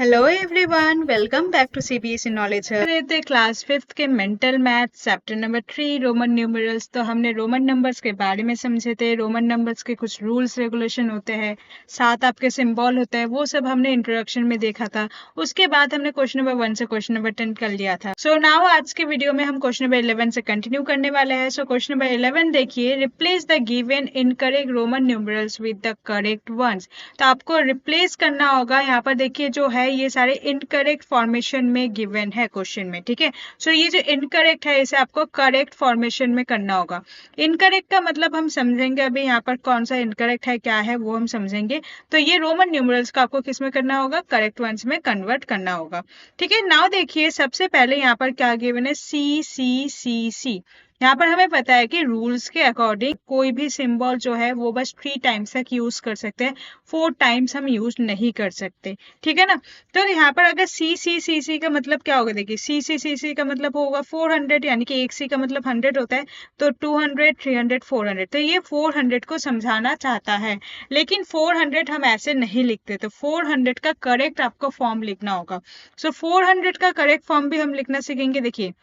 Hello everyone, welcome back to CBSE knowledge hub. रहे थे class 5th के mental math chapter number 3 Roman numerals. तो हमने Roman numbers के बारे में समझे थे। रोमन नंबर्स के कुछ रूल्स रेगुलेशन होते हैं, साथ आपके सिंबल होते हैं, वो सब हमने इंट्रोडक्शन में देखा था। उसके बाद हमने क्वेश्चन नंबर 1 से क्वेश्चन नंबर 10 कर लिया था। सो नाउ आज के वीडियो में हम क्वेश्चन नंबर 11 से कंटिन्यू करने वाले हैं। सो क्वेश्चन नंबर 11 देखिए, replace the given incorrect Roman numerals with the correct ones. तो आपको रिप्लेस करना होगा। यहाँ पर देखिए जो है ये सारे इनकरेक्ट फॉर्मेशन में गिवन है क्वेश्चन में, ठीक है। सो ये जो इनकरेक्ट है इसे आपको करेक्ट फॉर्मेशन में करना होगा। इनकरेक्ट का मतलब हम समझेंगे अभी, यहाँ पर कौन सा इनकरेक्ट है क्या है वो हम समझेंगे। तो ये रोमन न्यूमरल्स का आपको किस में करना होगा, करेक्ट वंस में कन्वर्ट करना होगा, ठीक है। नाउ देखिए सबसे पहले यहाँ पर क्या गिवन है, सी सी सी सी। यहाँ पर हमें पता है कि रूल्स के अकॉर्डिंग कोई भी सिंबल जो है वो बस 3 टाइम्स तक यूज कर सकते हैं, 4 टाइम्स हम यूज नहीं कर सकते, ठीक है ना। तो यहाँ पर अगर सी सी सी सी का मतलब क्या होगा, देखिए सी सी सी सी का मतलब होगा 400, यानी कि एक सी का मतलब 100 होता है। तो 200, 300, 400, तो ये 400 को समझाना चाहता है। लेकिन 400 हम ऐसे नहीं लिखते, तो 400 का करेक्ट आपको फॉर्म लिखना होगा। सो 400 का करेक्ट फॉर्म भी हम लिखना सीखेंगे। देखिए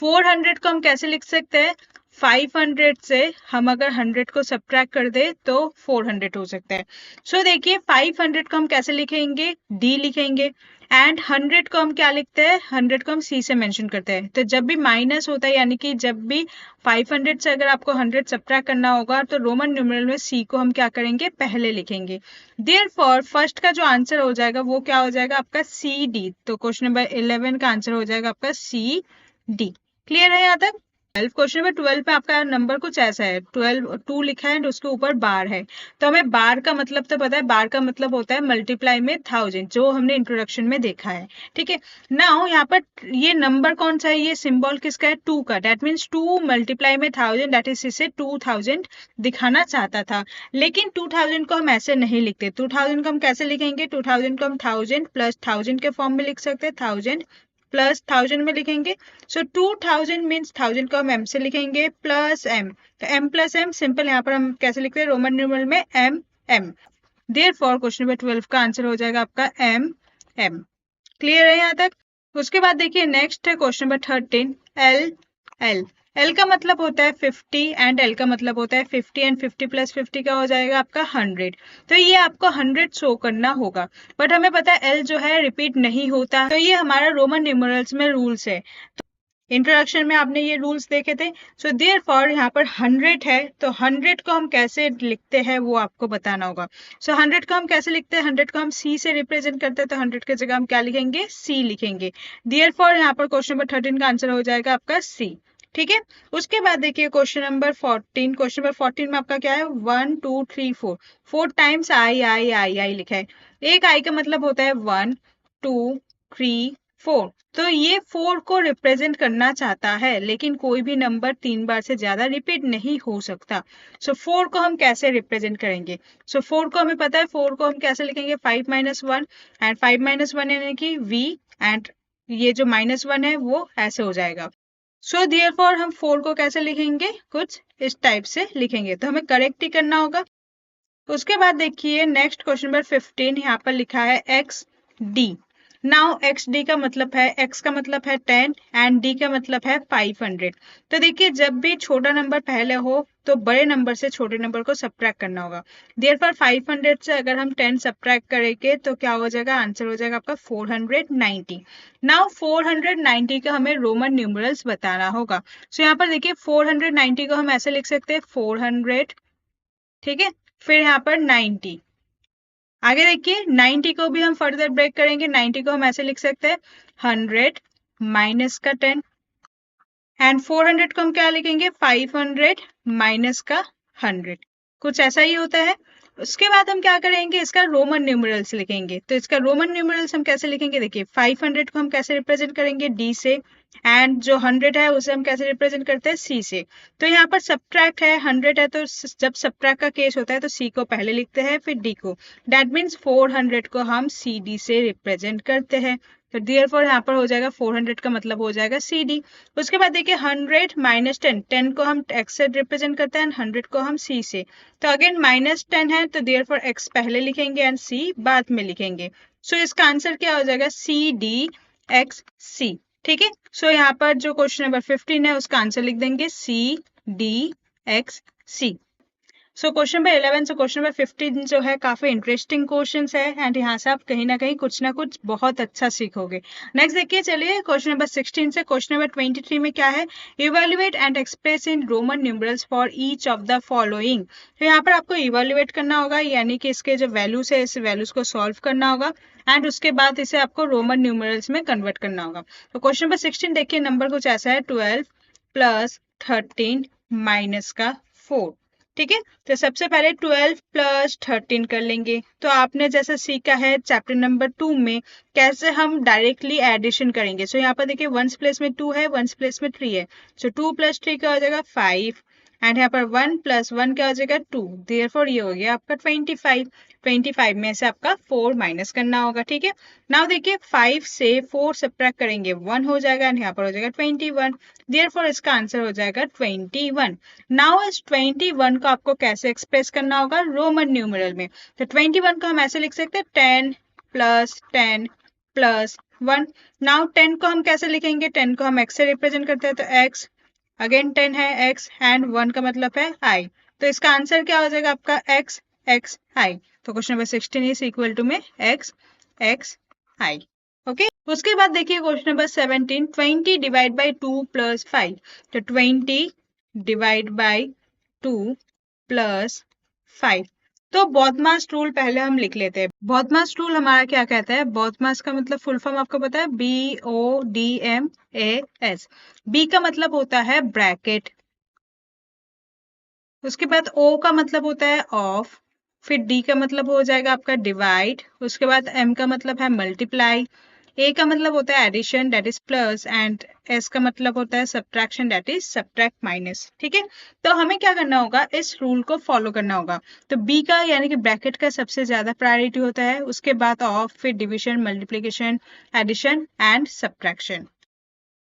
400 को हम कैसे लिख सकते हैं, 500 से हम अगर 100 को सब्ट्रैक्ट कर दे तो 400 हो सकता है। सो देखिए 500 को हम कैसे लिखेंगे, डी लिखेंगे। एंड 100 को हम क्या लिखते हैं, 100 को हम सी से मेंशन करते हैं। तो जब भी माइनस होता है, यानी कि जब भी 500 से अगर आपको 100 सब्ट्रैक्ट करना होगा, तो रोमन न्यूमरल में सी को हम क्या करेंगे, पहले लिखेंगे। देयरफॉर फर्स्ट का जो आंसर हो जाएगा वो क्या हो जाएगा आपका सी डी। तो क्वेश्चन नंबर 11 का आंसर हो जाएगा आपका सी डी। क्लियर है यहाँ तक। 12 क्वेश्चन नंबर 12 पे आपका नंबर कुछ ऐसा है, 12 2 लिखा है और उसके ऊपर बार है। तो हमें बार का मतलब तो पता है, बार का मतलब होता है मल्टीप्लाई में 1000, जो हमने इंट्रोडक्शन में देखा है, ठीक है। नाउ यहाँ पर ये नंबर कौन सा है, ये सिंबल किसका है, 2 का। दैट मीन्स 2 मल्टीप्लाई में 1000, दैट इज इसे 2000 दिखाना चाहता था। लेकिन 2000 को हम ऐसे नहीं लिखते। 2000 को हम कैसे लिखेंगे, 2000 को हम 1000 प्लस 1000 के फॉर्म में लिख सकते हैं, 1000 प्लस 1000 में लिखेंगे। सो 2000 मीन्स 1000 को हम m से लिखेंगे प्लस m। तो m प्लस m सिंपल, यहाँ पर हम कैसे लिखते हैं, रोमन न्यूमरल में m m। Therefore question number 12 का आंसर हो जाएगा आपका m m। क्लियर है यहाँ तक। उसके बाद देखिए नेक्स्ट है question number 13, l l। L का मतलब होता है 50 एंड L का मतलब होता है 50 एंड 50 प्लस 50 का हो जाएगा आपका 100। तो ये आपको 100 शो करना होगा। बट हमें पता है L जो है रिपीट नहीं होता, तो ये हमारा रोमन न्यूमरल्स में रूल्स है। इंट्रोडक्शन में आपने ये रूल्स देखे थे। सो देयरफॉर यहाँ पर 100 है, तो 100 को हम कैसे लिखते हैं वो आपको बताना होगा। सो 100 को हम कैसे लिखते हैं, 100 को हम C से रिप्रेजेंट करते हैं, तो 100 की जगह हम क्या लिखेंगे, C लिखेंगे। देयरफॉर यहाँ पर क्वेश्चन नंबर 13 का आंसर हो जाएगा आपका C, ठीक है। उसके बाद देखिए क्वेश्चन नंबर 14। क्वेश्चन नंबर 14 में आपका क्या है, 1 2 3 4, 4 टाइम्स आई आई आई आई लिखा है। एक आई का मतलब होता है 1 2 3 4। तो ये 4 को रिप्रेजेंट करना चाहता है, लेकिन कोई भी नंबर 3 बार से ज्यादा रिपीट नहीं हो सकता। सो 4 को हम कैसे रिप्रेजेंट करेंगे, सो 4 को हमें पता है, 4 को हम कैसे लिखेंगे, 5 माइनस 1 एंड 5 माइनस 1 यानी कि v एंड ये जो -1 है वो ऐसे हो जाएगा। सो देयरफॉर हम 4 को कैसे लिखेंगे, कुछ इस टाइप से लिखेंगे। तो हमें करेक्ट ही करना होगा। उसके बाद देखिए नेक्स्ट क्वेश्चन नंबर 15, यहाँ पर लिखा है x D. Now x D का मतलब है, एक्स का मतलब है 10 एंड डी का मतलब है 500। तो देखिए जब भी छोटा नंबर पहले हो तो बड़े नंबर से छोटे नंबर को सब्ट्रैक्ट करना होगा। देयरफॉर 500 से अगर हम 10 सब्ट्रैक्ट करेंगे तो क्या हो जाएगा, आंसर हो जाएगा आपका 490। नाउ 490 का हमें रोमन न्यूमरल्स बताना होगा। सो यहाँ पर देखिए 490 को हम ऐसे लिख सकते हैं 400, ठीक है, फिर यहाँ पर 90। आगे देखिए 90 को भी हम फर्दर ब्रेक करेंगे। 90 को हम ऐसे लिख सकते हैं 100 माइनस का 10 एंड 400 को हम क्या लिखेंगे, 500 माइनस का 100। कुछ ऐसा ही होता है। उसके बाद हम क्या करेंगे, इसका रोमन न्यूमरल्स लिखेंगे। तो इसका रोमन न्यूमरल्स हम कैसे लिखेंगे, देखिए 500 को हम कैसे रिप्रेजेंट करेंगे, डी से, एंड जो 100 है उसे हम कैसे रिप्रेजेंट करते हैं, सी से। तो यहाँ पर सब्ट्रैक्ट है, 100 है, तो जब सब्ट्रैक्ट का केस होता है तो सी को पहले लिखते हैं फिर डी को। दैट मीन्स 400 को हम सी डी से रिप्रेजेंट करते हैं। तो देयरफॉर यहाँ पर हो जाएगा 400 का मतलब हो जाएगा सी डी। उसके बाद देखिए 100 माइनस 10, 10 को हम एक्स से रिप्रेजेंट करते हैं, 100 को हम सी से। तो अगेन -10 है, तो देयरफॉर एक्स पहले लिखेंगे एंड सी बाद में लिखेंगे। सो इसका आंसर क्या हो जाएगा, सी डी एक्स सी। ठीक है, सो यहाँ पर जो क्वेश्चन नंबर 15 है उसका आंसर लिख देंगे सी डी एक्स सी। सो क्वेश्चन नंबर 11 से क्वेश्चन नंबर 15 जो है काफी इंटरेस्टिंग क्वेश्चंस है एंड यहाँ से आप कहीं ना कहीं कुछ ना कुछ बहुत अच्छा सीखोगे। नेक्स्ट देखिए, चलिए क्वेश्चन नंबर 16 से क्वेश्चन नंबर 23 में क्या है, evaluate and express in Roman numerals for each of the following. तो यहाँ पर आपको इवेल्युएट करना होगा, यानी कि इसके जो वैल्यूज है इस वैल्यूज को सॉल्व करना होगा एंड उसके बाद इसे आपको रोमन न्यूमरल्स में कन्वर्ट करना होगा। तो क्वेश्चन नंबर 16 देखिए, नंबर कुछ ऐसा है 12 प्लस 13 माइनस का 4। ठीक है, तो सबसे पहले 12 प्लस 13 कर लेंगे। तो आपने जैसा सीखा है चैप्टर नंबर 2 में कैसे हम डायरेक्टली एडिशन करेंगे। सो यहाँ पर देखिए वंस प्लेस में 2 है, वंस प्लेस में 3 है। सो 2 प्लस 3 क्या हो जाएगा 5 एंड यहाँ पर 1 प्लस 1 क्या हो जाएगा 2। देयरफॉर ये हो गया आपका 25। 25 में से आपका 4 माइनस करना होगा। ठीक है, नाउ देखिए 5 से 4 सब्ट्रैक्ट करेंगे 1 हो जाएगा एंड यहाँ पर हो जाएगा 21। देयरफॉर इसका आंसर हो जाएगा 21। नाउ इस 21 को आपको कैसे एक्सप्रेस करना होगा रोमन न्यूमरल में। तो 21 को हम ऐसे लिख सकते हैं 10 10 +1। नाउ 10 को हम कैसे लिखेंगे, 10 को हम x से रिप्रेजेंट करते हैं, तो x अगेन 10 है x एंड 1 का मतलब है i। तो इसका आंसर क्या हो जाएगा आपका x x i। तो question number 16 is equal to में x x i। ओके, उसके बाद देखिए question number 17, 20 divide by 2 plus 5। तो 20 डिवाइड बाई 2 प्लस 5। तो बॉथमास रूल पहले हम लिख लेते हैं। बॉथमास रूल हमारा क्या कहता है, बॉथमास का मतलब फुल फॉर्म आपको पता है, BODMAS। बी का मतलब होता है ब्रैकेट, उसके बाद O का मतलब होता है ऑफ, फिर D का मतलब हो जाएगा आपका डिवाइड, उसके बाद M का मतलब है मल्टीप्लाई, A का मतलब होता है addition that is plus and S का मतलब होता है subtraction that is subtract minus. ठीक है, तो हमें क्या करना होगा, इस रूल को फॉलो करना होगा। तो B का यानी कि ब्रैकेट का सबसे ज्यादा प्रायोरिटी होता है, उसके बाद ऑफ, फिर division, multiplication, addition and subtraction.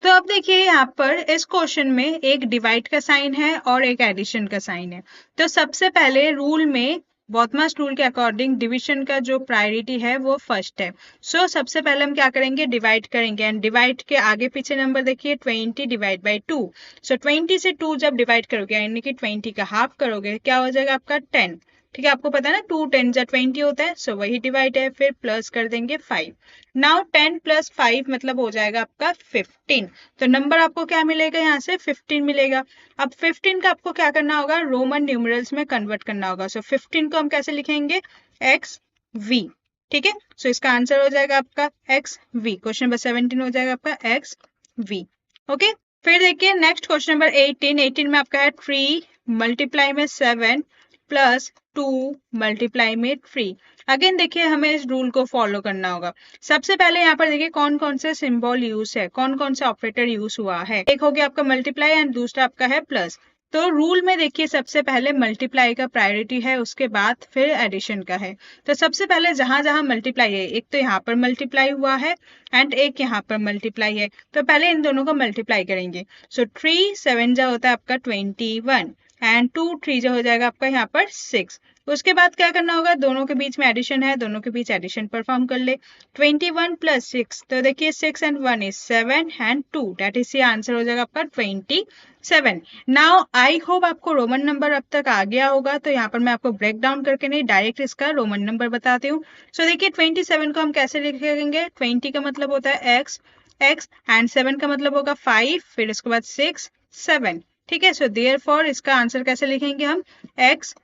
तो अब देखिए यहाँ पर इस क्वेश्चन में एक डिवाइड का साइन है और एक एडिशन का साइन है। तो सबसे पहले रूल में बॉथमास रूल के अकॉर्डिंग डिवीजन का जो प्रायोरिटी है वो फर्स्ट है। सो सबसे पहले हम क्या करेंगे, डिवाइड करेंगे एंड डिवाइड के आगे पीछे नंबर देखिए 20 डिवाइड बाई 2। सो 20 से 2 जब डिवाइड करोगे यानी कि 20 का हाफ करोगे क्या हो जाएगा आपका 10। ठीक है, आपको पता है ना 2 10 जा 20 होता है, सो वही डिवाइड है, फिर प्लस कर देंगे 5। नाउ 10 प्लस 5 मतलब हो जाएगा आपका 15। तो नंबर आपको क्या मिलेगा, यहाँ से 15 मिलेगा। अब 15 का आपको क्या करना होगा, रोमन न्यूमरल्स में कन्वर्ट करना होगा। सो 15 को हम कैसे लिखेंगे, एक्स वी। ठीक है, सो इसका आंसर हो जाएगा आपका एक्स वी। क्वेश्चन नंबर 17 हो जाएगा आपका एक्स वी। ओके, फिर देखिए नेक्स्ट क्वेश्चन नंबर 18। 18 में आपका है 3 मल्टीप्लाई में 7 प्लस 2 मल्टीप्लाई में 3। अगेन देखिए हमें इस रूल को फॉलो करना होगा। सबसे पहले यहाँ पर देखिए कौन कौन से सिंबल यूज है, कौन कौन से ऑपरेटर यूज हुआ है। एक हो गया आपका मल्टीप्लाई एंड दूसरा आपका है प्लस। तो रूल में देखिए सबसे पहले मल्टीप्लाई का प्रायोरिटी है, उसके बाद फिर एडिशन का है। तो सबसे पहले जहां जहां मल्टीप्लाई है, एक तो यहाँ पर मल्टीप्लाई हुआ है एंड एक यहाँ पर मल्टीप्लाई है, तो पहले इन दोनों को मल्टीप्लाई करेंगे। सो 3 7 जा होता है आपका 21 एंड 2 3 जो हो जाएगा आपका यहाँ पर 6। उसके बाद क्या करना होगा, दोनों के बीच में एडिशन है, दोनों के बीच एडिशन परफॉर्म कर ले। 21 प्लस 6, तो देखिए 6 and 1 is 7 and 2 that is, ये आंसर हो जाएगा आपका 27। नाउ आई होप आपको रोमन नंबर अब तक आ गया होगा। तो यहाँ पर मैं आपको ब्रेक डाउन करके नहीं डायरेक्ट इसका रोमन नंबर बताती हूँ। सो देखिए 27 को हम कैसे लिखेंगे, 20 का मतलब होता है एक्स एक्स एंड 7 का मतलब होगा 5, फिर इसके बाद 6 7। ठीक है, सो देयरफॉर इसका आंसर कैसे लिखेंगे हम, एक्स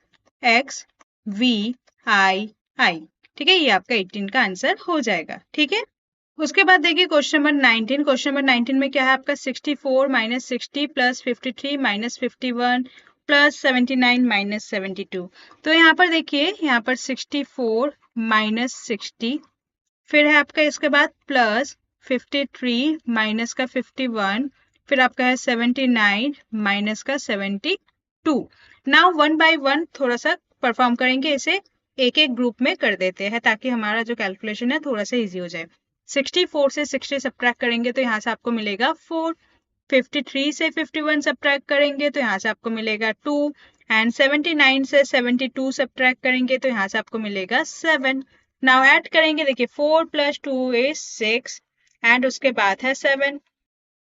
एक्स वी आई आई। ठीक है, ये आपका 18 का आंसर हो जाएगा। ठीक है, उसके बाद देखिए क्वेश्चन नंबर 19। क्वेश्चन नंबर 19 में क्या है आपका 64 minus 60 plus 53 minus 51 plus 79 minus 72। तो यहाँ पर देखिए यहाँ पर 64 माइनस 60, फिर है आपका इसके बाद प्लस 53 माइनस का 51, फिर आपका है 79 माइनस का 72। नाउ वन बाय वन थोड़ा सा परफॉर्म करेंगे, इसे एक एक ग्रुप में कर देते हैं ताकि हमारा जो कैलकुलेशन है थोड़ा सा इजी हो जाए। 64 से 60 सब्ट्रैक्ट करेंगे तो यहाँ से आपको मिलेगा 4। 53 से 51 सब्ट्रैक्ट करेंगे तो यहाँ से आपको मिलेगा 2 एंड 79 से 72 सब्ट्रैक्ट करेंगे तो यहाँ से आपको मिलेगा 7। नाउ ऐड करेंगे, देखिए 4 + 2 इज 6 एंड उसके बाद है 7।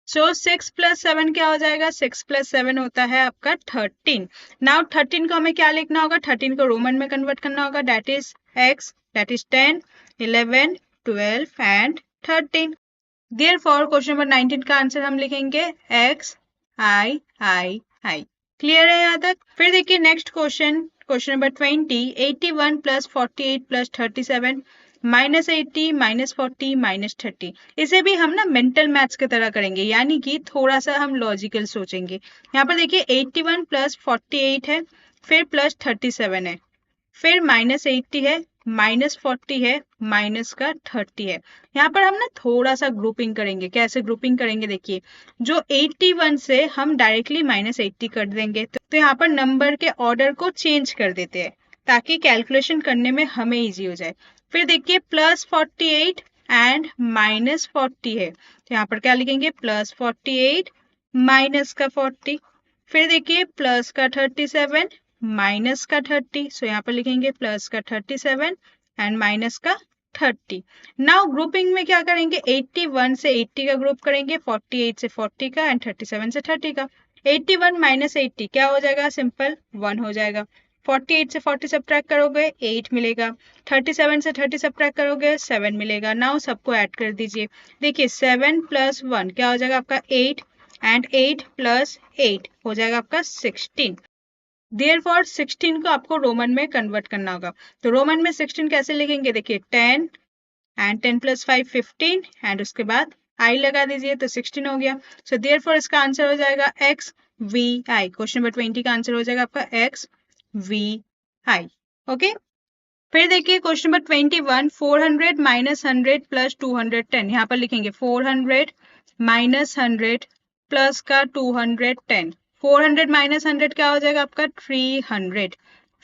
सो 6 + 7 क्या हो जाएगा? 6 + 7 होता है आपका 13। नाउ 13 को हमें क्या लिखना होगा? 13 को रोमन में कन्वर्ट करना होगा, that is x, that is 10, 11, 12 and 13। Therefore question number 19 का आंसर हम लिखेंगे x i i i। Clear है यहाँ तक? फिर देखिए नेक्स्ट क्वेश्चन, क्वेश्चन नंबर 20, 81 + 48 + 37 -80 -40 -30। इसे भी हम ना मेंटल मैथ्स की तरह करेंगे, यानी कि थोड़ा सा हम लॉजिकल सोचेंगे। यहाँ पर देखिए 81 + 48 है, फिर +37 है, फिर -80 है, -40 है, माइनस का 30 है। यहाँ पर हम ना थोड़ा सा ग्रुपिंग करेंगे। कैसे ग्रुपिंग करेंगे? देखिए जो 81 से हम डायरेक्टली -80 कर देंगे, तो यहाँ पर नंबर के ऑर्डर को चेंज कर देते हैं ताकि कैलकुलेशन करने में हमें इजी हो जाए। फिर देखिए +48 एंड -40 है, तो यहाँ पर क्या लिखेंगे? +48 माइनस का 40। फिर देखिए प्लस का 37 माइनस का 30, सो यहाँ पर लिखेंगे प्लस का 37 एंड माइनस का 30। नाउ ग्रुपिंग में क्या करेंगे? 81 से 80 का ग्रुप करेंगे, 48 से 40 का एंड 37 से 30 का। 81 माइनस 80 क्या हो जाएगा? सिंपल 1 हो जाएगा। 48 से 40 सब्ट्रैक्ट करोगे 8 मिलेगा, 37 से 30 सब्ट्रैक्ट करोगे 7 मिलेगा। नाउ सबको ऐड कर दीजिए, देखिए 7 + 1 क्या हो जाएगा आपका? 8 एंड 8 + 8 हो जाएगा आपका 16। देयरफॉर 16 को आपको रोमन में कन्वर्ट करना होगा। तो रोमन में 16 कैसे लिखेंगे? देखिए 10 एंड 10 + 5 15 एंड उसके बाद आई लगा दीजिए, तो 16 हो गया। सो देयरफॉर इसका आंसर हो जाएगा x v i। Question number 20 का आंसर हो जाएगा आपका x v i। ओके, फिर देखिए क्वेश्चन नंबर 21, 400 - 100 + 210। यहाँ पर लिखेंगे 400 - 100 प्लस का 210। 400 - 100 क्या हो जाएगा आपका? 300।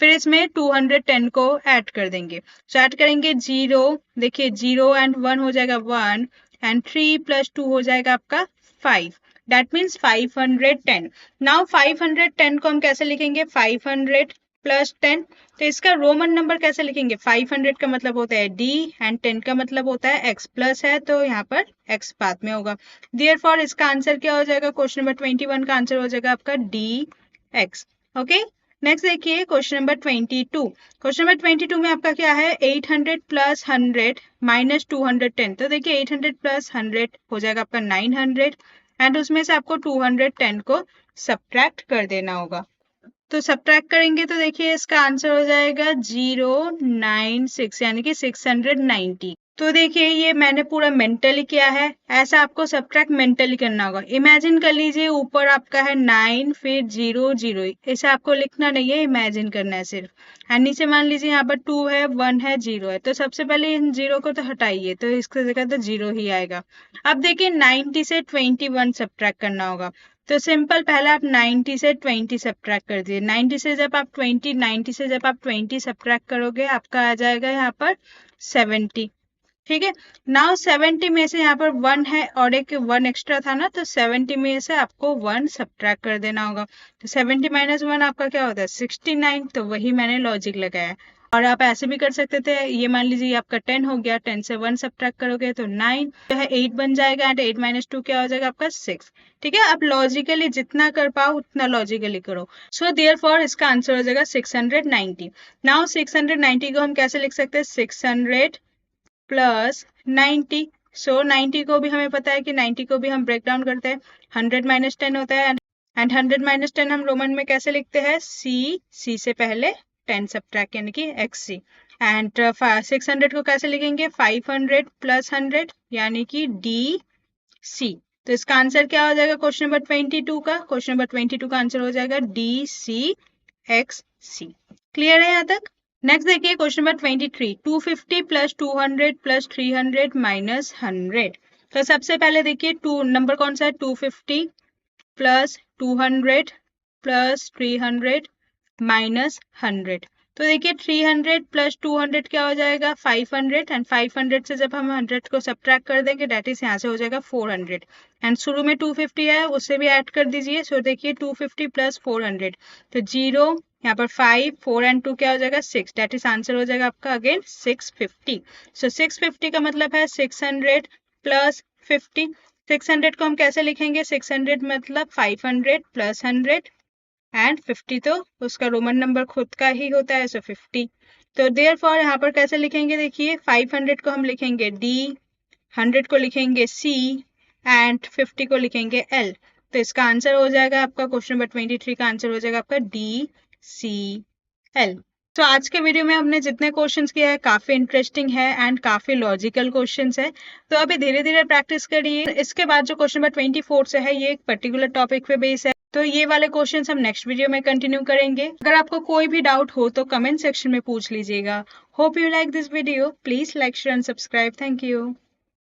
फिर इसमें 210 को ऐड कर देंगे, सो ऐड करेंगे 0, देखिए 0 एंड 1 हो जाएगा 1 एंड 3 + 2 हो जाएगा आपका 5, दैट मीन्स 510। नाउ 510 को हम कैसे लिखेंगे? 500 + 10। तो इसका रोमन नंबर कैसे लिखेंगे? 500 का मतलब होता है d एंड 10 का मतलब होता है x, प्लस है तो यहाँ पर x बाद में होगा। देयरफॉर इसका आंसर क्या हो जाएगा? क्वेश्चन नंबर 21 का आंसर हो जाएगा आपका dx। ओके, नेक्स्ट देखिए क्वेश्चन नंबर 22। क्वेश्चन नंबर 22 में आपका क्या है? 800 + 100 - 210। तो देखिए 800 + 100 हो जाएगा आपका 900 एंड उसमें से आपको 210 को सब्ट्रैक्ट कर देना होगा। तो सब्ट्रैक्ट करेंगे तो देखिए इसका आंसर हो जाएगा 096 यानी कि 690। तो देखिए ये मैंने पूरा मेंटली किया है, ऐसा आपको सब्ट्रैक्ट मेंटली करना होगा। इमेजिन कर लीजिए ऊपर आपका है 9 फिर 0 0, इसे आपको लिखना नहीं है, इमेजिन करना है सिर्फ। एंड नीचे मान लीजिए यहाँ पर 2 है 1 है 0 है, तो सबसे पहले इन 0 को तो हटाइए, तो इसकी जगह तो 0 ही आएगा। अब देखिए 90 से 21 सब्ट्रैक्ट करना होगा, तो सिंपल पहले आप 90 से 20 सब्ट्रैक्ट कर दिए। 90 से जब आप 20 सब्ट्रैक्ट करोगे आपका आ जाएगा यहाँ पर 70। ठीक है, नाउ 70 में से यहाँ पर 1 है और एक 1 एक्स्ट्रा था ना, तो 70 में से आपको 1 सब्ट्रैक्ट कर देना होगा। तो 70 - 1 आपका क्या होता है? 69। तो वही मैंने लॉजिक लगाया। और आप ऐसे भी कर सकते थे, ये मान लीजिए आपका 10 हो गया, 10 से 1 सब्ट्रैक्ट करोगे तो 9 जो है 8 बन जाएगा एंड 8 - 2 क्या हो जाएगा आपका 6। ठीक है, आप लॉजिकली जितना कर पाओ उतना लॉजिकली करो। सो देयरफॉर इसका आंसर हो जाएगा 690। नाउ 690 को हम कैसे लिख सकते हैं? 600 + 90। सो 90 को भी हमें पता है कि 90 को भी हम ब्रेक डाउन करते हैं, 100 - 10 होता है एंड 100 - 10 हम रोमन में कैसे लिखते हैं? c से पहले 10 सब्ट्रैक्ट यानी कि xc। एंड 600 को कैसे लिखेंगे? 500 + 100 यानी कि dc। तो इसका आंसर क्या हो जाएगा क्वेश्चन नंबर 22 का? क्वेश्चन नंबर 22 का आंसर हो जाएगा dcxc। क्लियर है यहाँ तक? नेक्स्ट देखिए क्वेश्चन नंबर 23, 250 + 200 + 300 - 100। तो सबसे पहले देखिए टू नंबर कौन सा है? 250 + 200 + 300 - 100। तो देखिए 300 + 200 क्या हो जाएगा? 500 एंड 500 से जब हम 100 को सब्ट्रैक्ट कर देंगे डेट इज यहाँ से हो जाएगा 400 एंड शुरू में 250 है उससे भी ऐड कर दीजिए। सो देखिए 250 + 400, तो 0 यहाँ पर 5, 4 एंड 2 क्या हो जाएगा 6, डेट इज आंसर हो जाएगा आपका अगेन 650। सो 650 का मतलब है 600 प्लस 50। 600 को हम कैसे लिखेंगे, 600 मतलब 500 प्लस 100 एंड 50 तो उसका रोमन नंबर खुद का ही होता है, सो 50। तो देयरफॉर यहाँ पर कैसे लिखेंगे, देखिए 500 को हम लिखेंगे D, 100 को लिखेंगे C एंड 50 को लिखेंगे L। तो इसका आंसर हो जाएगा आपका क्वेश्चन नंबर 23 का आंसर हो जाएगा आपका DCL। तो आज के वीडियो में हमने जितने क्वेश्चंस किया है काफी इंटरेस्टिंग है एंड काफी लॉजिकल क्वेश्चंस है। तो अभी धीरे धीरे प्रैक्टिस करिए। इसके बाद जो क्वेश्चन नंबर 24 से है ये एक पर्टिकुलर टॉपिक पे बेस है, तो ये वाले क्वेश्चंस हम नेक्स्ट वीडियो में कंटिन्यू करेंगे। अगर आपको कोई भी डाउट हो तो कमेंट सेक्शन में पूछ लीजिएगा। Hope you like this video, please like share and subscribe. Thank you.